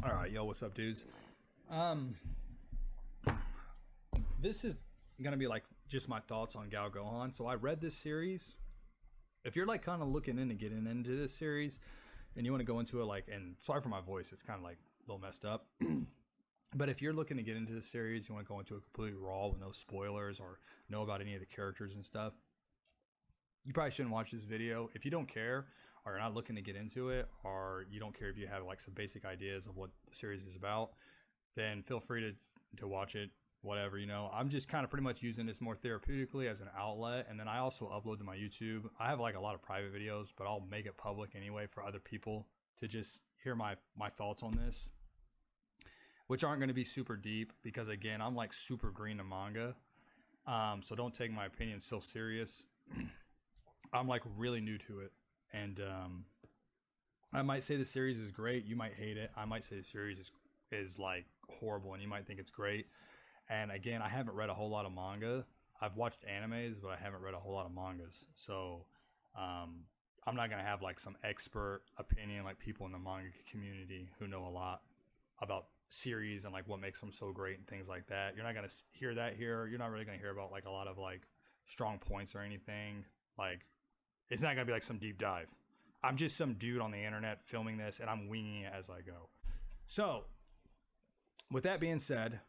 All right, yo, what's up, dudes? Um, this is gonna be like just my thoughts on Gohan. So I read this series. If you're like kind of looking into getting into this series, and you want to go into it like, and sorry for my voice, it's kind of like a little messed up. But if you're looking to get into this series, you want to go into it completely raw with no spoilers or know about any of the characters and stuff, you probably shouldn't watch this video. If you don't care, or you're not looking to get into it, or you don't care if you have like some basic ideas of what the series is about, then feel free to watch it. Whatever, I'm just kind of pretty much using this more therapeutically as an outlet, and then I also upload to my YouTube. I have like a lot of private videos, but I'll make it public anyway for other people to just hear my thoughts on this, which aren't going to be super deep because again, I'm like super green to manga. So don't take my opinion so serious. I'm like really new to it, and I might say the series is great. You might hate it. I might say the series is like horrible, and you might think it's great. And again, I haven't read a whole lot of manga. I've watched animes, but I haven't read a whole lot of mangas. So I'm not gonna have like some expert opinion like people in the manga community who know a lot about series and like what makes them so great and things like that. You're not gonna hear that here. You're not really gonna hear about like a lot of like strong points or anything. Like it's not gonna be like some deep dive. I'm just some dude on the internet filming this, and I'm winging it as I go. So, with that being said,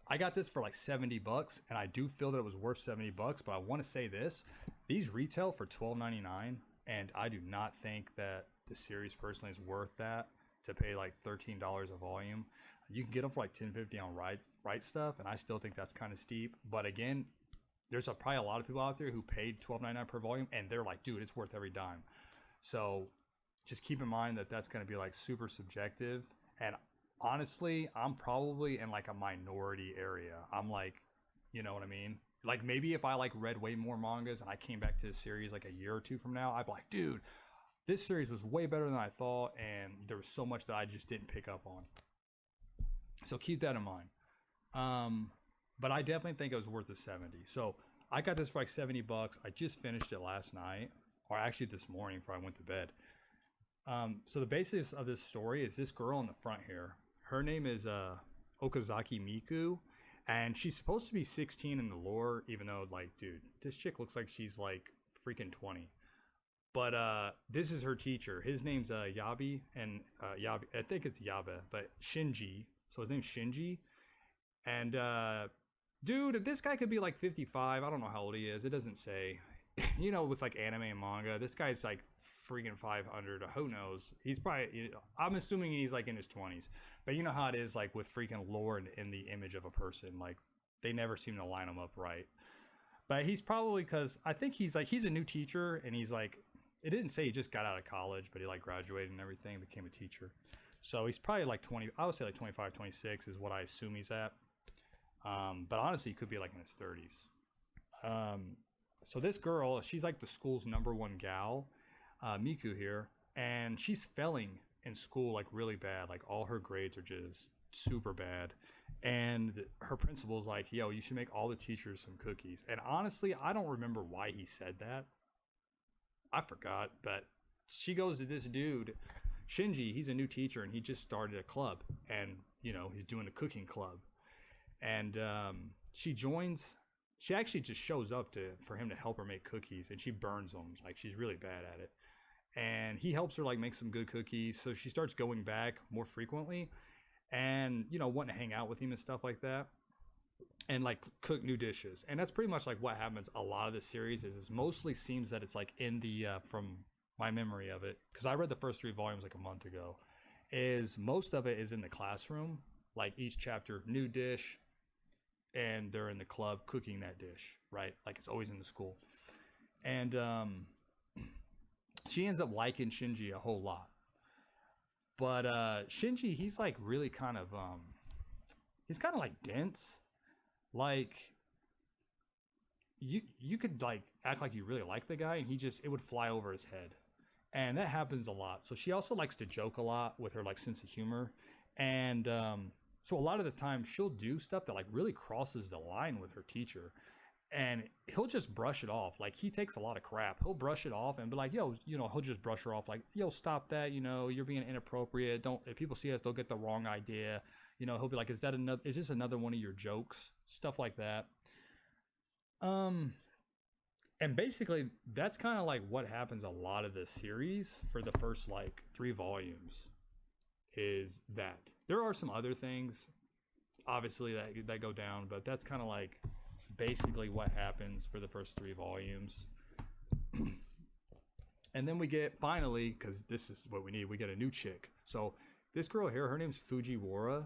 I got this for like $70, and I do feel that it was worth $70. But I want to say this: these retail for $12.99, and I do not think that the series personally is worth that to pay like $13 a volume. You can get them for like $10.50 on right stuff, and I still think that's kind of steep. But again, there's probably a lot of people out there who paid $12.99 per volume, and they're like, dude, it's worth every dime. So just keep in mind that that's going to be like super subjective. And honestly, I'm probably in like a minority area. I'm like, you know what I mean? Like maybe if I like read way more mangas and I came back to the series like a year or two from now, I'd be like, dude, this series was way better than I thought, and there was so much that I just didn't pick up on. So keep that in mind. But I definitely think it was worth the 70. So I got this for like $70. I just finished it last night, or actually this morning before I went to bed. So the basis of this story is this girl in the front here. Her name is Okazaki Miku, and she's supposed to be 16 in the lore, even though like, dude, this chick looks like she's like freaking 20. But this is her teacher. His name's Yabi, and Yabi, I think it's Yabe, but Shinji. So his name's Shinji, and dude, this guy could be like 55. I don't know how old he is. It doesn't say. With like anime and manga, this guy's like freaking 500. Who knows? He's probably, I'm assuming he's like in his 20s. But you know how it is like with freaking lore and in the image of a person. Like they never seem to line him up right. But he's probably, because I think he's a new teacher, and he's like, it didn't say he just got out of college, but he like graduated and everything, became a teacher. So he's probably like 20, I would say like 25, 26 is what I assume he's at. But honestly, he could be like in his 30s. So this girl, she's like the school's #1 gal, Miku here, and she's failing in school like really bad. Like all her grades are just super bad. And her principal's like, yo, you should make all the teachers some cookies. And honestly, I don't remember why he said that. I forgot, but she goes to this dude, Shinji. He's a new teacher, and he just started a club, and he's doing a cooking club. And she joins. She actually just shows up for him to help her make cookies, and she burns them. Like she's really bad at it. And he helps her like make some good cookies, so she starts going back more frequently, and wanting to hang out with him and stuff like that, and like cook new dishes. And that's pretty much like what happens a lot of the series. Is mostly seems that it's like in the from my memory of it, because I read the first 3 volumes like a month ago, is most of it is in the classroom. Like each chapter, new dish, and they're in the club cooking that dish, right? Like it's always in the school. And she ends up liking Shinji a whole lot. But Shinji, he's like really kind of he's kind of like dense. Like you could like act like you really like the guy, and it would fly over his head. And that happens a lot. So she also likes to joke a lot with her like sense of humor. And so a lot of the time she'll do stuff that like really crosses the line with her teacher. and he'll just brush it off. Like, he takes a lot of crap. He'll brush it off and be like, yo, he'll just brush her off like, yo, stop that, you're being inappropriate. Don't, if people see us, they'll get the wrong idea. He'll be like, is this another one of your jokes? Stuff like that. And basically that's kind of like what happens a lot of the series for the first like 3 volumes, is that there are some other things obviously that go down, but that's kind of like basically what happens for the first 3 volumes. And then we get, finally, because this is what we need, we get a new chick. So this girl here, her name's Fujiwara,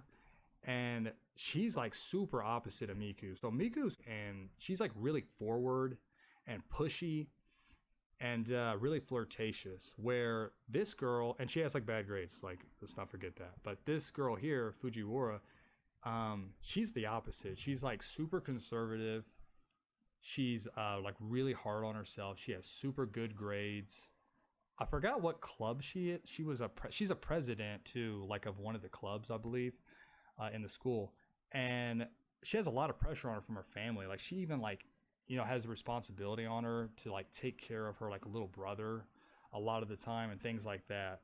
and she's like super opposite of Miku. So she's like really forward and pushy and really flirtatious, where this girl, and she has like bad grades, like, let's not forget that, but this girl here, Fujiwara, she's the opposite. She's like super conservative. She's like really hard on herself. She has super good grades. I forgot what club she is. She's a president too, like of one of the clubs, I believe, in the school. And she has a lot of pressure on her from her family. Like, she even like, has a responsibility on her to like take care of her like little brother a lot of the time and things like that.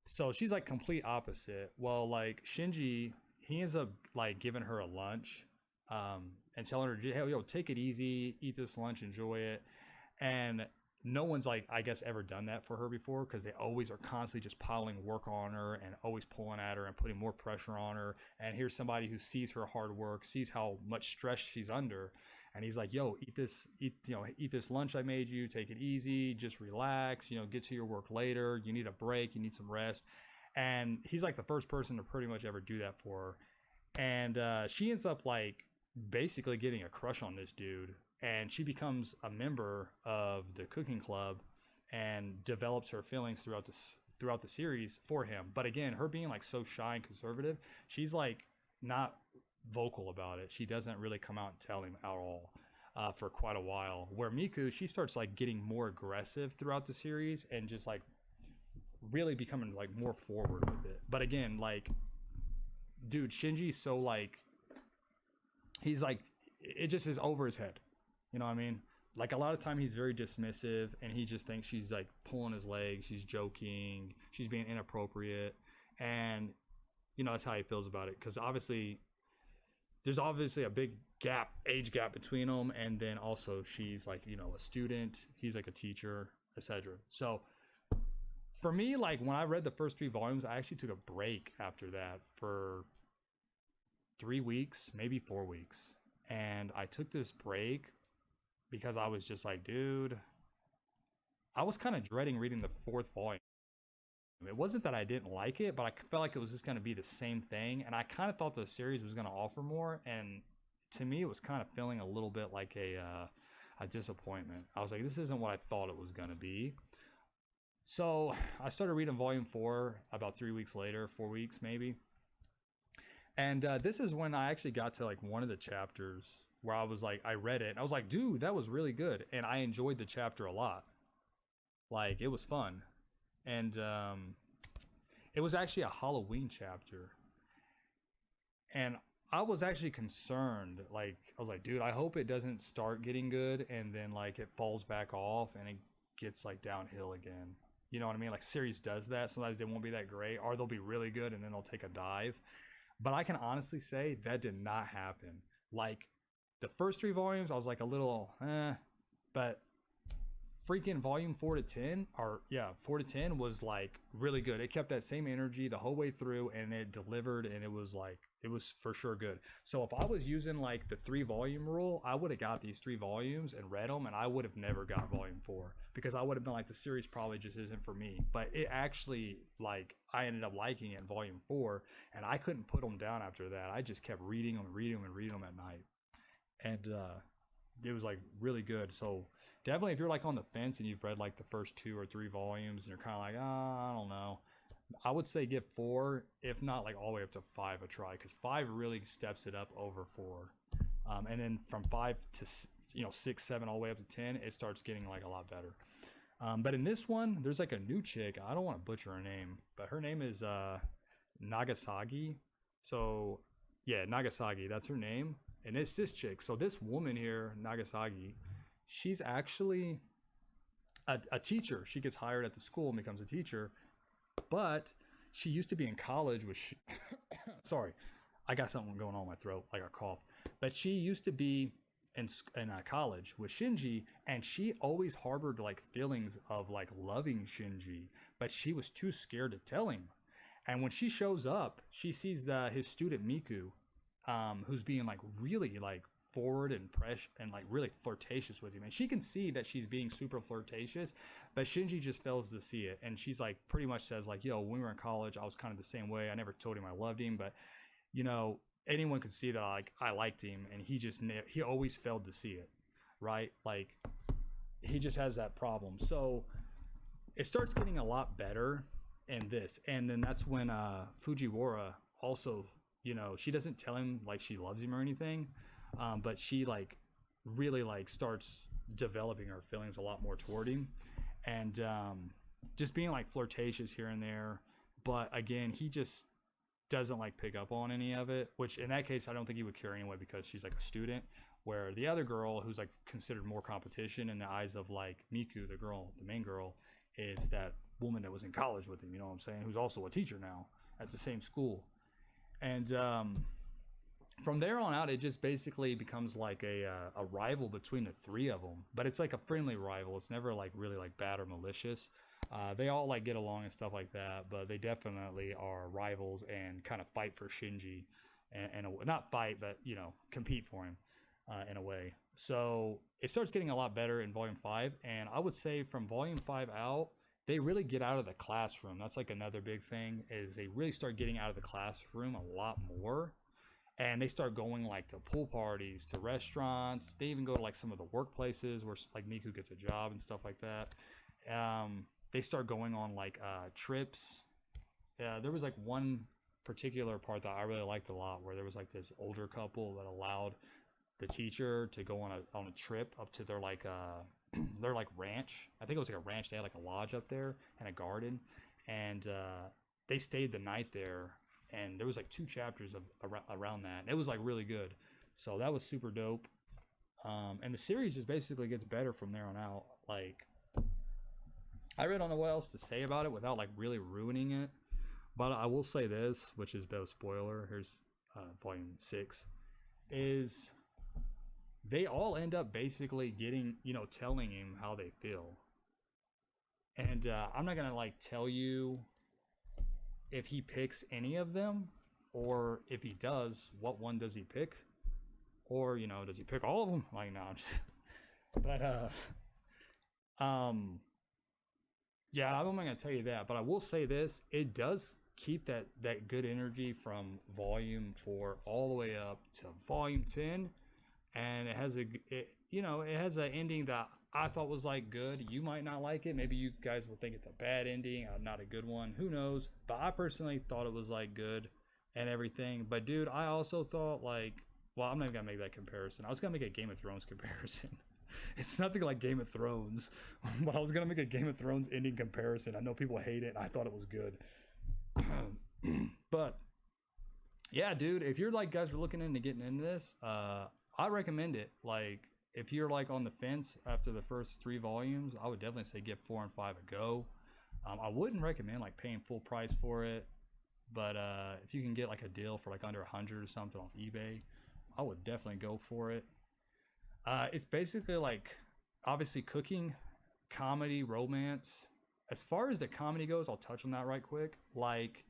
So she's like complete opposite. Well, like Shinji, he ends up like giving her a lunch, and telling her, hey, yo, take it easy, eat this lunch, enjoy it. And no one's like, I guess, ever done that for her before, because they always are constantly just piling work on her and always pulling at her and putting more pressure on her. And here's somebody who sees her hard work, sees how much stress she's under, and he's like, yo, eat this lunch I made you, take it easy, just relax, get to your work later, you need a break, you need some rest. And he's like the first person to pretty much ever do that for her. And she ends up like basically getting a crush on this dude, and she becomes a member of the cooking club and develops her feelings throughout the series for him. But again, her being like so shy and conservative, she's like not vocal about it. She doesn't really come out and tell him at all for quite a while. Where Miku, she starts like getting more aggressive throughout the series and just like really becoming like more forward with it. But again, like, dude, Shinji's so like, he's like, it just is over his head. You know what I mean? Like, a lot of time he's very dismissive, and he just thinks she's like pulling his leg, she's joking, she's being inappropriate. And that's how he feels about it, because there's obviously a big age gap between them. And then also she's like, a student, he's like a teacher, etc. So for me, like, when I read the first 3 volumes, I actually took a break after that for 3 weeks, maybe 4 weeks. And I took this break because I was just like, dude, I was kind of dreading reading the 4th volume. It wasn't that I didn't like it, but I felt like it was just going to be the same thing. And I kind of thought the series was going to offer more. And to me, it was kind of feeling a little bit like a disappointment. I was like, this isn't what I thought it was going to be. So I started reading volume 4 about 3 weeks later, 4 weeks maybe. And this is when I actually got to like one of the chapters where I was like, I read it and I was like, dude, that was really good. And I enjoyed the chapter a lot. Like, it was fun. And it was actually a Halloween chapter. And I was actually concerned. Like, I was like, dude, I hope it doesn't start getting good and then like it falls back off and it gets like downhill again. You know what I mean? Like, series does that. Sometimes they won't be that great, or they'll be really good and then they'll take a dive. But I can honestly say that did not happen. Like, the first 3 volumes, I was like a little, but freaking volume 4 to 10, 4 to 10 was like really good. It kept that same energy the whole way through, and it delivered, and it was for sure good. So if I was using like the 3 volume rule, I would have got these 3 volumes and read them, and I would have never got volume 4, because I would have been like, the series probably just isn't for me. But it actually, like, I ended up liking it in volume 4, and I couldn't put them down after that. I just kept reading them at night. And it was like really good. So definitely, if you're like on the fence and you've read like the first 2 or 3 volumes and you're kind of like, I don't know, I would say give 4, if not like all the way up to 5 a try, because 5 really steps it up over 4. And then from 5 to 6, 7, all the way up to 10, it starts getting like a lot better. But in this one, there's like a new chick. I don't want to butcher her name, but her name is Nagasagi. So yeah, Nagasagi, that's her name. And it's this chick. So this woman here, Nagasaki, she's actually a teacher. She gets hired at the school and becomes a teacher, but she used to be in college with sorry, I got something going on in my throat, like a cough. But she used to be in college with Shinji, and she always harbored like feelings of like loving Shinji, but she was too scared to tell him. And when she shows up, she sees his student Miku, who's being like really like forward and fresh and like really flirtatious with him, and she can see that she's being super flirtatious, but Shinji just fails to see it. And she's like pretty much says like, yo, when we were in college I was kind of the same way. I never told him I loved him, but you know, anyone could see that like I liked him, and he always failed to see it, right? Like he just has that problem. So it starts getting a lot better in this, and then that's when Fujiwara also, you know, she doesn't tell him like she loves him or anything, but she like really like starts developing her feelings a lot more toward him, and just being like flirtatious here and there. But again, he just doesn't like pick up on any of it, which in that case I don't think he would care anyway, because she's like a student, where the other girl, who's like considered more competition in the eyes of like Miku, the main girl, is that woman that was in college with him, you know what I'm saying, who's also a teacher now at the same school. And from there on out, it just basically becomes like a rival between the three of them, but it's like a friendly rival. It's never like really like bad or malicious. They all like get along and stuff like that, but they definitely are rivals and kind of fight for Shinji, and not fight, but you know, compete for him in a way. So it starts getting a lot better in Volume 5, and I would say from Volume 5 out, they really get out of the classroom. That's like another big thing, is they really start getting out of the classroom a lot more. And they start going like to pool parties, to restaurants. They even go to like some of the workplaces where like Miku gets a job and stuff like that. They start going on like trips. There was like one particular part that I really liked a lot, where there was like this older couple that allowed the teacher to go on a trip up to their like their like ranch. I think it was like a ranch. They had like a lodge up there and a garden, and they stayed the night there. And there was like 2 chapters of around that, and it was like really good. So that was super dope. And the series just basically gets better from there on out. Like, I really don't know what else to say about it without like really ruining it, but I will say this, which is a bit of a spoiler. Here's volume 6, is they all end up basically getting, you know, telling him how they feel. And I'm not gonna like tell you if he picks any of them, or if he does, what one does he pick, or you know, does he pick all of them? Like, no, but yeah, I'm not gonna tell you that, but I will say this: it does keep that good energy from volume 4 all the way up to volume 10, and it has an ending that I thought was like good. You might not like it. Maybe you guys will think it's a bad ending, not a good one. Who knows? But I personally thought it was like good and everything. But dude, I also thought like, well, I'm not gonna make that comparison. I was gonna make a Game of Thrones comparison. It's nothing like Game of Thrones, but I was gonna make a Game of Thrones ending comparison. I know people hate it, and I thought it was good. But yeah, dude, if you're like guys are looking into getting into this, I recommend it. Like, if you're like on the fence after the first 3 volumes, I would definitely say give 4 and 5 a go. I wouldn't recommend like paying full price for it, but if you can get like a deal for like under 100 or something off eBay, I would definitely go for it. It's basically like obviously cooking, comedy, romance. As far as the comedy goes, I'll touch on that right quick. Like,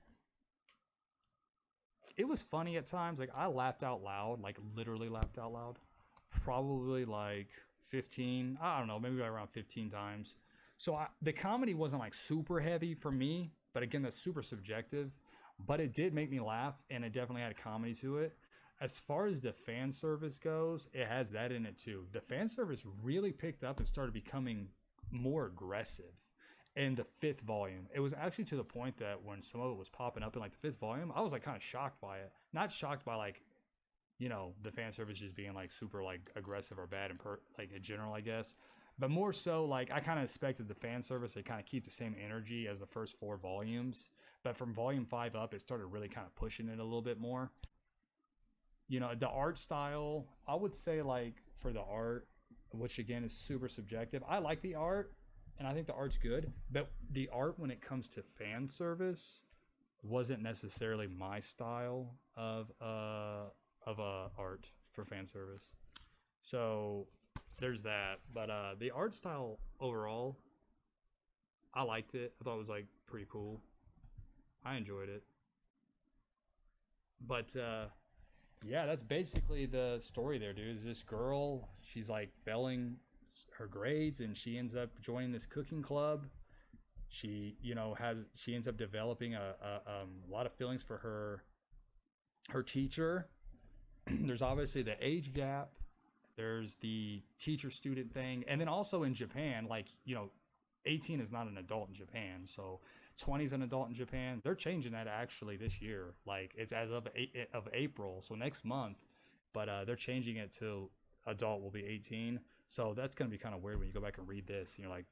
it was funny at times. Like, I laughed out loud, like literally laughed out loud. Probably like 15, I don't know, maybe around 15 times. So the comedy wasn't like super heavy for me, but again, that's super subjective. But it did make me laugh, and it definitely had a comedy to it. As far as the fan service goes, it has that in it too. The fan service really picked up and started becoming more aggressive in the 5th volume. It was actually to the point that when some of it was popping up in like the 5th volume, I was like kind of shocked by it. Not shocked by like, you know, the fan service just being like super like aggressive or bad like in general, I guess. But more so like I kind of expected the fan service to kind of keep the same energy as the first 4 volumes. But from volume 5 up, it started really kind of pushing it a little bit more. You know, the art style, I would say like for the art, which again is super subjective. I like the art and I think the art's good, but the art when it comes to fan service wasn't necessarily my style of art for fan service. So there's that. But the art style overall, I liked it. I thought it was like pretty cool. I enjoyed it. But yeah, that's basically the story there, dude. Is this girl, she's like failing her grades and she ends up joining this cooking club. She, you know, she ends up developing a lot of feelings for her teacher. There's obviously the age gap. There's the teacher student thing. And then also in Japan, like, you know, 18 is not an adult in Japan. So 20 is an adult in Japan. They're changing that actually this year. Like it's as of April, so next month. But they're changing it to adult will be 18. So that's going to be kind of weird when you go back and read this and you're like,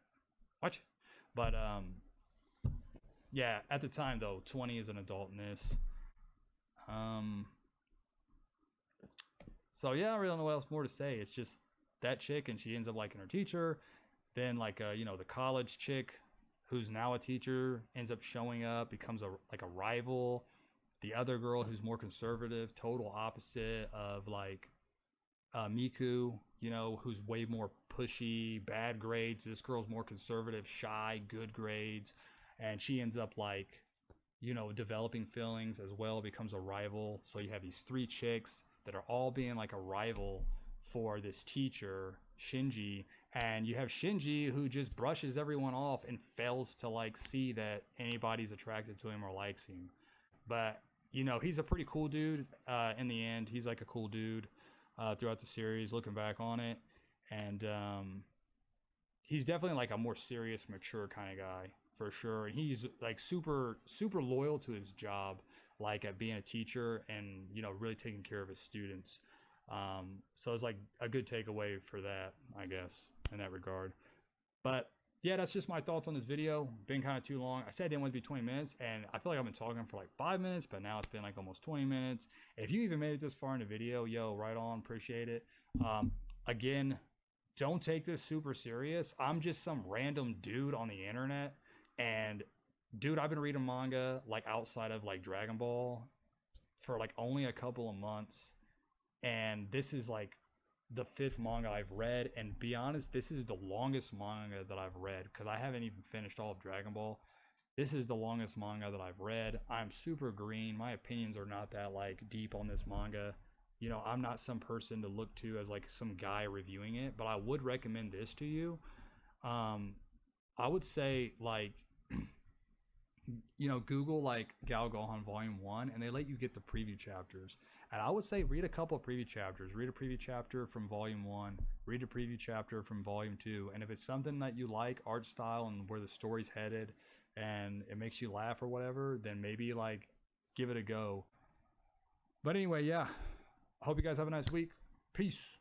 what? But yeah, at the time though, 20 is an adult in this. So yeah, I really don't know what else more to say. It's just that chick and she ends up liking her teacher. Then like you know, the college chick who's now a teacher ends up showing up, becomes a rival. The other girl who's more conservative, total opposite of like Miku, you know, who's way more pushy, bad grades. This girl's more conservative, shy, good grades, and she ends up like, you know, developing feelings as well, becomes a rival. So you have these three chicks that are all being like a rival for this teacher, Shinji, and you have Shinji who just brushes everyone off and fails to like see that anybody's attracted to him or likes him. But you know, he's a pretty cool dude. In the end, he's like a cool dude throughout the series, looking back on it. And he's definitely like a more serious, mature kind of guy for sure. And he's like super loyal to his job, like at being a teacher and, you know, really taking care of his students. So it's like a good takeaway for that, I guess, in that regard. But yeah, that's just my thoughts on this video. Been kind of too long. I said it didn't want to be 20 minutes, and I feel like I've been talking for like 5 minutes, but now it's been like almost 20 minutes. If you even made it this far in the video, yo, right on, appreciate it. Again, don't take this super serious. I'm just some random dude on the internet, and dude, I've been reading manga like outside of like Dragon Ball for like only a couple of months, and this is like the 5th manga I've read, and be honest, this is the longest manga that I've read because I haven't even finished all of Dragon Ball. This is the longest manga that I've read. I'm super green. My opinions are not that like deep on this manga. You know, I'm not some person to look to as like some guy reviewing it, but I would recommend this to you. I would say like you know, Google like Gal Gohan Volume 1 and they let you get the preview chapters. And I would say read a couple of preview chapters. Read a preview chapter from Volume 1. Read a preview chapter from Volume 2. And if it's something that you like, art style and where the story's headed, and it makes you laugh or whatever, then maybe like give it a go. But anyway, yeah. I hope you guys have a nice week. Peace.